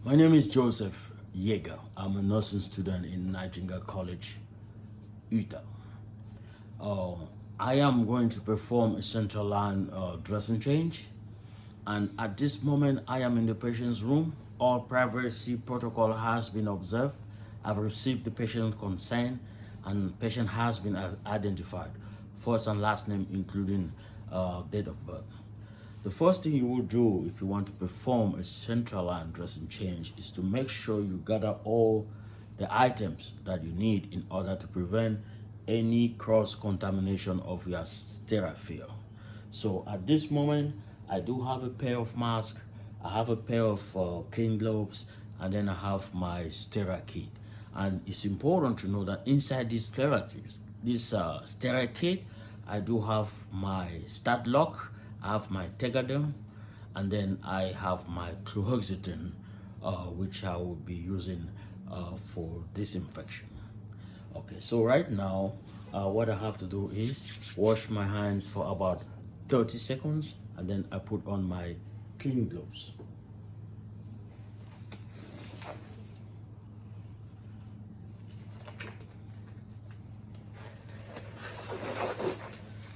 My name is Joseph Yeager. I'm a nursing student in Nightingale College, Utah. Uh, I am going to perform a central line dressing change, and at this moment, I am in the patient's room. All privacy protocol has been observed. I've received the patient's consent, and patient has been identified, first and last name, including date of birth. The first thing you will do if you want to perform a central line dressing change is to make sure you gather all the items that you need in order to prevent any cross-contamination of your sterile field. So at this moment, I do have a pair of masks, I have a pair of clean gloves, and then I have my sterile kit. And it's important to know that inside this sterile kit, I do have my stat lock, I have my Tegaderm, and then I have my Fluoxetine, which I will be using for disinfection. Okay, so right now, what I have to do is wash my hands for about 30 seconds, and then I put on my clean gloves.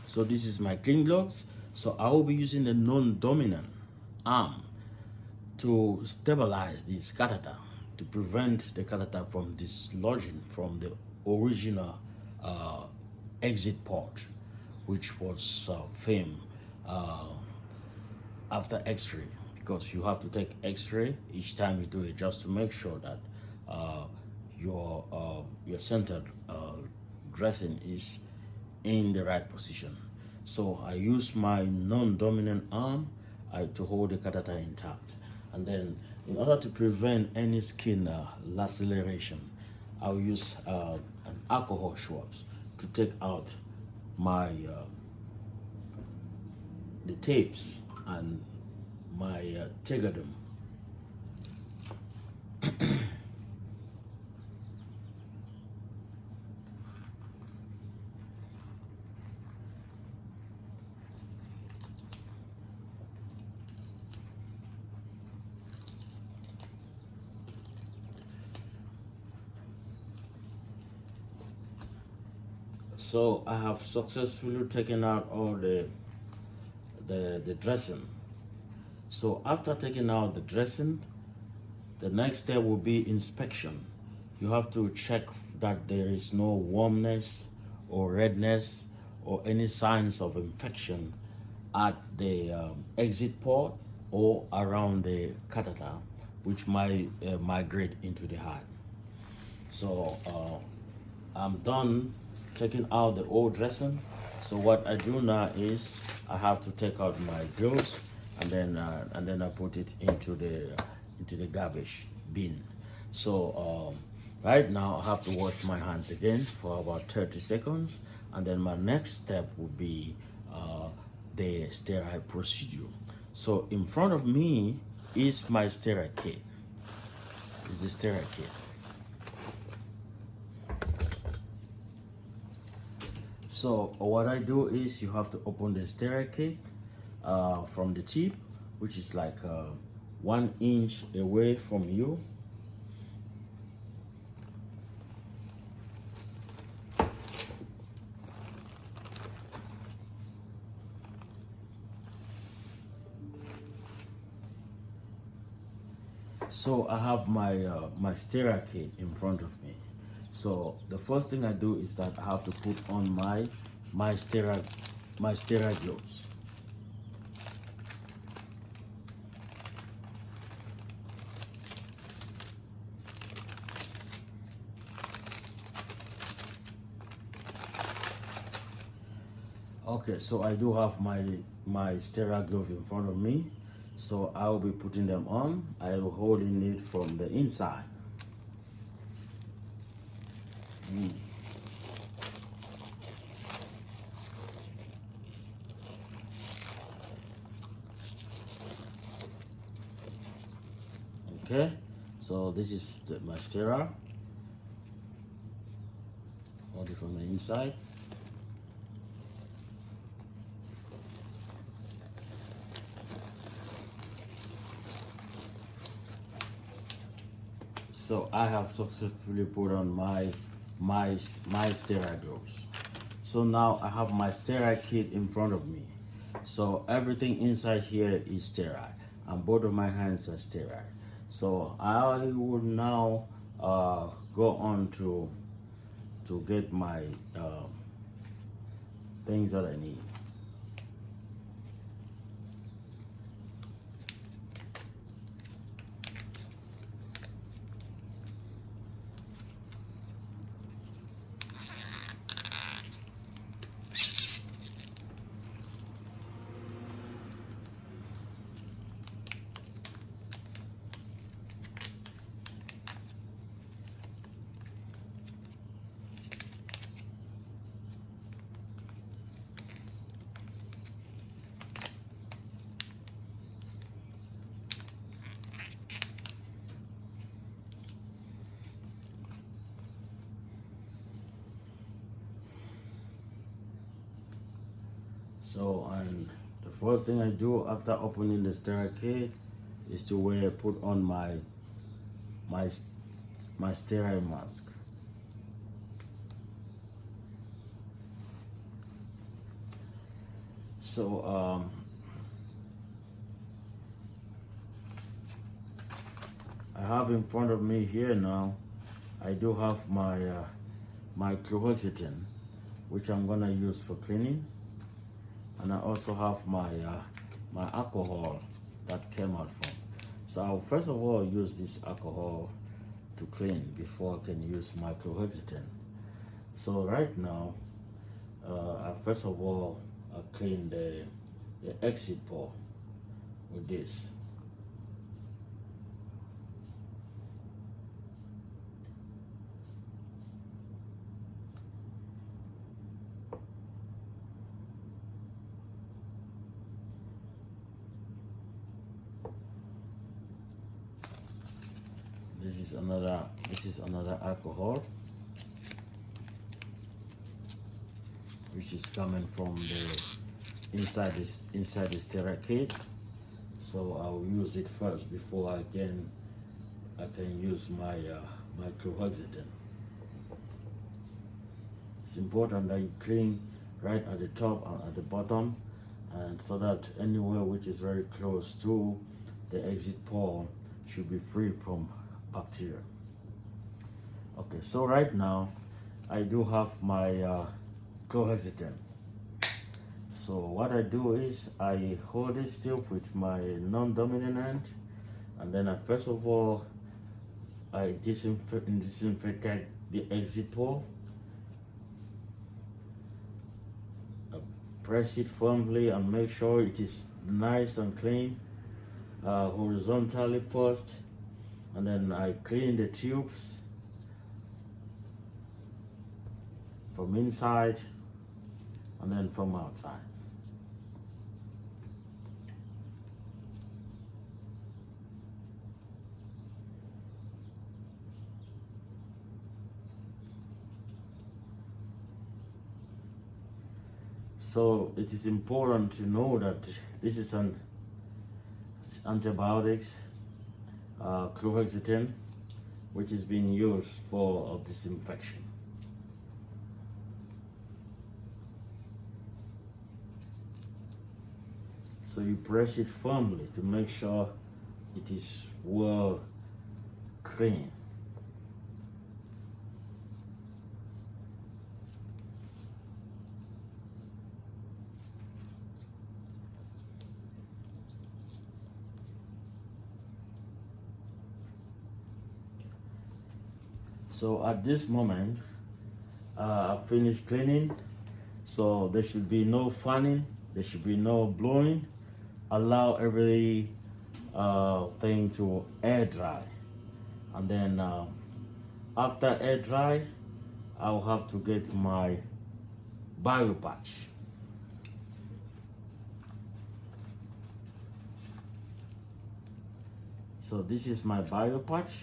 So this is my clean gloves. So I will be using the non-dominant arm to stabilize this catheter, to prevent the catheter from dislodging from the original exit port, which was filmed after x-ray, because you have to take x-ray each time you do it, just to make sure that your centered dressing is in the right position. So I use my non-dominant arm to hold the catheter intact, and then in order to prevent any skin laceration, I'll use an alcohol swabs to take out my the tapes and my Tegaderm. So I have successfully taken out all the dressing. So after taking out the dressing, the next step will be inspection. You have to check that there is no warmness or redness or any signs of infection at the exit port or around the catheter, which might migrate into the heart. So I'm done taking out the old dressing. So what I do now is I have to take out my gloves, and then I put it into the garbage bin. So right now I have to wash my hands again for about 30 seconds, and then my next step would be the sterile procedure. So in front of me is my sterile kit. Is the sterile kit. So what I do is you have to open the sterile kit from the tip, which is like 1 inch away from you. So I have my sterile kit in front of me. So the first thing I do is that I have to put on my sterile gloves. Okay, so I do have my sterile glove in front of me. So I will be putting them on. I will holding it from the inside. Okay, so this is my sterile. Hold it from the inside. So I have successfully put on my sterile gloves. So now I have my sterile kit in front of me. So everything inside here is sterile, and both of my hands are sterile. So I will now go on to get my things that I need. So, and the first thing I do after opening the sterile kit is to put on my my sterile mask. So I have in front of me here now. I do have my chlorhexidine, which I'm gonna use for cleaning, and I also have my alcohol that came out from. So I'll first of all use this alcohol to clean before I can use my chlorhexidine. So right now, I first of all clean the exit pore with this. This is another alcohol, which is coming from the inside the sterile kit. So I'll use it first before I can use my chlorhexidine. It's important that you clean right at the top and at the bottom, and so that anywhere which is very close to the exit pore should be free from bacteria. Okay, so right now I do have my chlorhexidine. So what I do is I hold it still with my non-dominant hand, and then I first of all I disinfect the exit pore. I press it firmly and make sure it is nice and clean, horizontally first, and then I clean the tubes from inside and then from outside. So it is important to know that this is an antibiotics, chlorhexidine, which is being used for disinfection. So you press it firmly to make sure it is well clean. So at this moment, I've finished cleaning. So there should be no fanning, there should be no blowing. Allow every thing to air dry, and then after air dry, I'll have to get my bio patch. So this is my bio patch.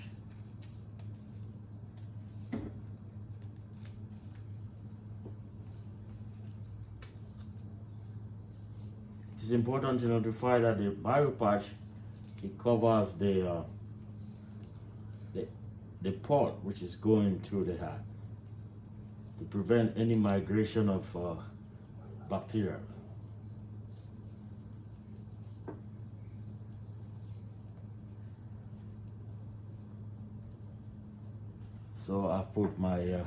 It's important to notify that the bio patch, it covers the the port which is going through the heart to prevent any migration of bacteria. So I put my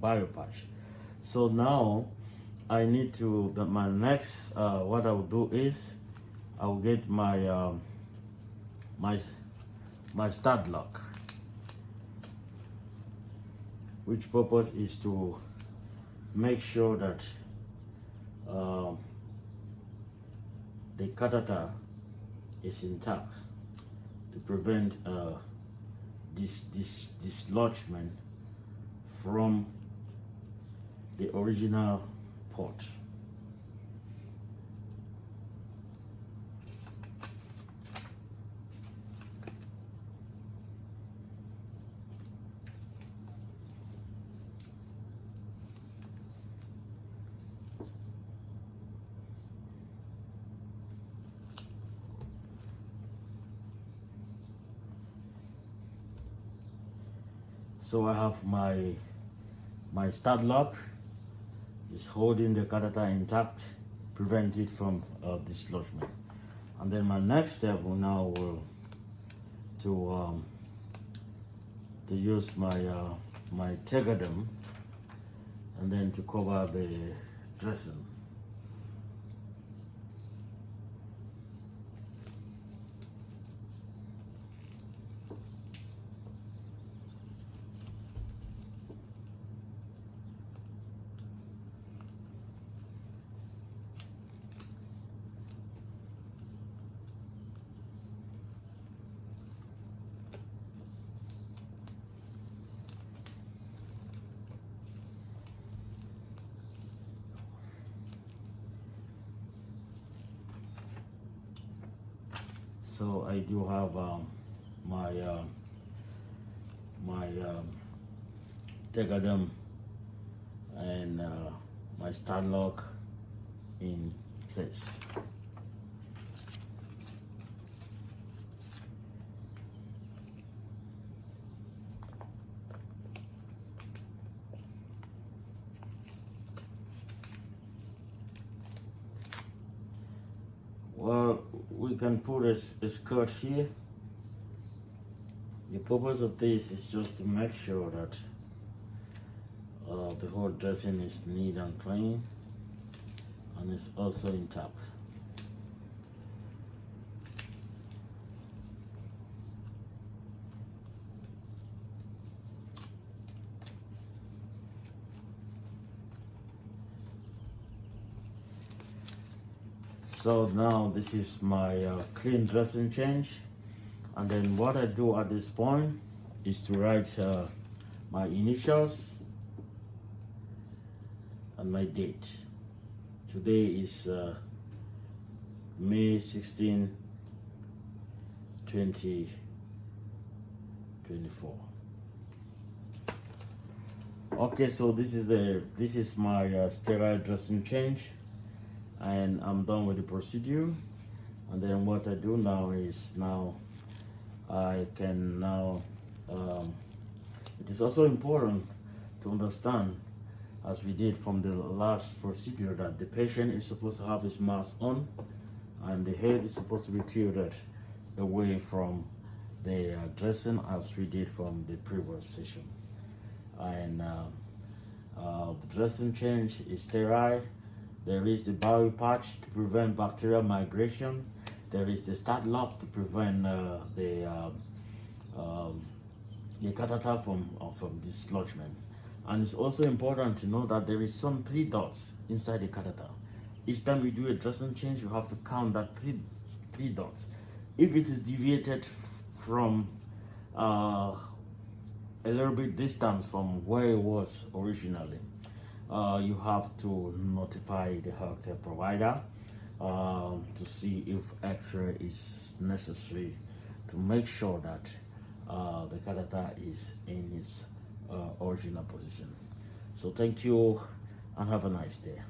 bio patch. So now I need to, my next, what I'll do is I'll get my my start lock, which purpose is to make sure that the catheter is intact to prevent this dislodgement from the original port. So I have my start lock is holding the catheter intact, prevent it from dislodgement. And then my next step will now to use my Tegaderm and then to cover the dressing. So I do have my Tegaderm and my start lock in place. Well, we can put a skirt here. The purpose of this is just to make sure that the whole dressing is neat and clean and it's also intact. So now this is my clean dressing change, and then what I do at this point is to write my initials and my date. Today is May 16, 2024. Okay, so this is my sterile dressing change, and I'm done with the procedure. And then what I do now is I can now it is also important to understand, as we did from the last procedure, that the patient is supposed to have his mask on and the head is supposed to be tilted away from the dressing, as we did from the previous session. And the dressing change is sterile. There is the bio patch to prevent bacterial migration. There is the start lock to prevent the catheter from dislodgement. And it's also important to know that there is some 3 dots inside the catheter. Each time we do a dressing change, you have to count that three dots. If it is deviated from a little bit distance from where it was originally, you have to notify the healthcare provider to see if X-ray is necessary to make sure that the catheter is in its original position. So thank you and have a nice day.